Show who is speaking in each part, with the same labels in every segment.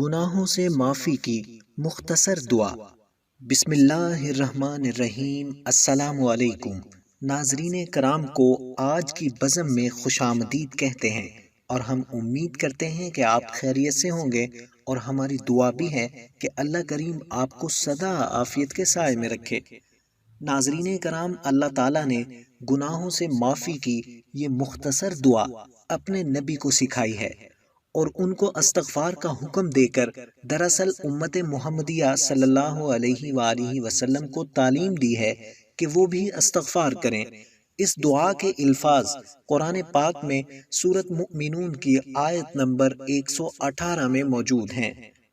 Speaker 1: گناہوں سے معافی کی مختصر دعا۔ بسم اللہ الرحمن الرحیم۔ السلام علیکم ناظرین کرام کو آج کی بزم میں خوش آمدید کہتے ہیں اور ہم امید کرتے ہیں کہ آپ خیریت سے ہوں گے، اور ہماری دعا بھی ہے کہ اللہ کریم آپ کو سدا عافیت کے سائے میں رکھے۔ ناظرین کرام، اللہ تعالیٰ نے گناہوں سے معافی کی یہ مختصر دعا اپنے نبی کو سکھائی ہے اور ان کو استغفار کا حکم دے کر دراصل امت محمدیہ صلی اللہ علیہ وآلہ وسلم کو تعلیم دی ہے کہ وہ بھی استغفار کریں۔ اس دعا کے الفاظ قرآن پاک میں سورۃ مؤمنون کی آیت نمبر 118 میں موجود ہیں۔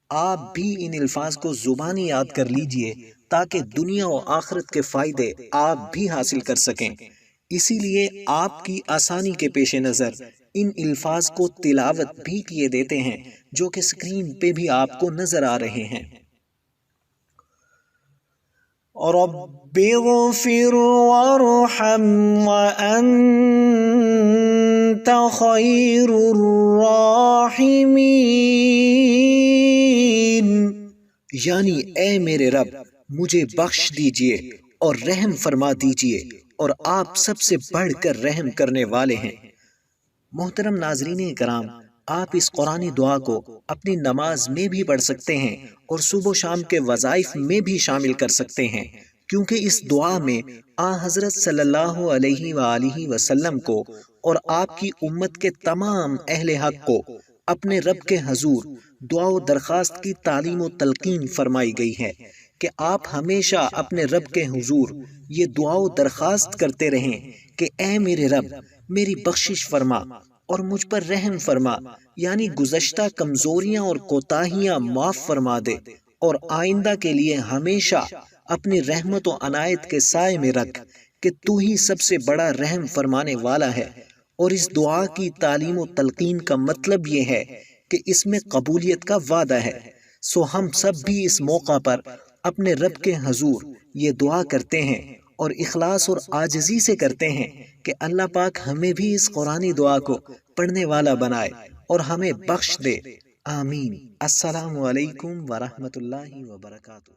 Speaker 1: آپ بھی ان الفاظ کو زبانی یاد کر لیجئے تاکہ دنیا و آخرت کے فائدے آپ بھی حاصل کر سکیں۔ اسی لیے آپ کی آسانی کے پیش نظر ان الفاظ کو تلاوت بھی کیے دیتے ہیں جو کہ سکرین پہ بھی آپ کو نظر آ رہے ہیں۔ رب اغفر وارحم وانت خیر الراحمین، یعنی اے میرے رب مجھے بخش دیجئے اور رحم فرما دیجئے، اور آپ سب سے بڑھ کر رحم کرنے والے ہیں۔ محترم ناظرین کرام، آپ اس قرآنی دعا کو اپنی نماز میں بھی پڑھ سکتے ہیں اور صبح و شام کے وظائف میں بھی شامل کر سکتے ہیں، کیونکہ اس دعا میں حضرت صلی اللہ علیہ وآلہ وسلم کو اور آپ کی امت کے تمام اہل حق کو اپنے رب کے حضور دعا و درخواست کی تعلیم و تلقین فرمائی گئی ہے کہ آپ ہمیشہ اپنے رب کے حضور یہ دعا و درخواست کرتے رہیں کہ اے میرے رب میری بخشش فرما اور مجھ پر رحم فرما، یعنی گزشتہ کمزوریاں اور کوتاہیاں معاف فرما دے، اور آئندہ کے لیے ہمیشہ اپنی رحمت و عنایت کے سائے میں رکھ کہ تو ہی سب سے بڑا رحم فرمانے والا ہے۔ اور اس دعا کی تعلیم و تلقین کا مطلب یہ ہے کہ اس میں قبولیت کا وعدہ ہے۔ سو ہم سب بھی اس موقع پر اپنے رب کے حضور یہ دعا کرتے ہیں اور اخلاص اور عاجزی سے کرتے ہیں کہ اللہ پاک ہمیں بھی اس قرآنی دعا کو پڑھنے والا بنائے اور ہمیں بخش دے، آمین۔ السلام علیکم ورحمۃ اللہ وبرکاتہ۔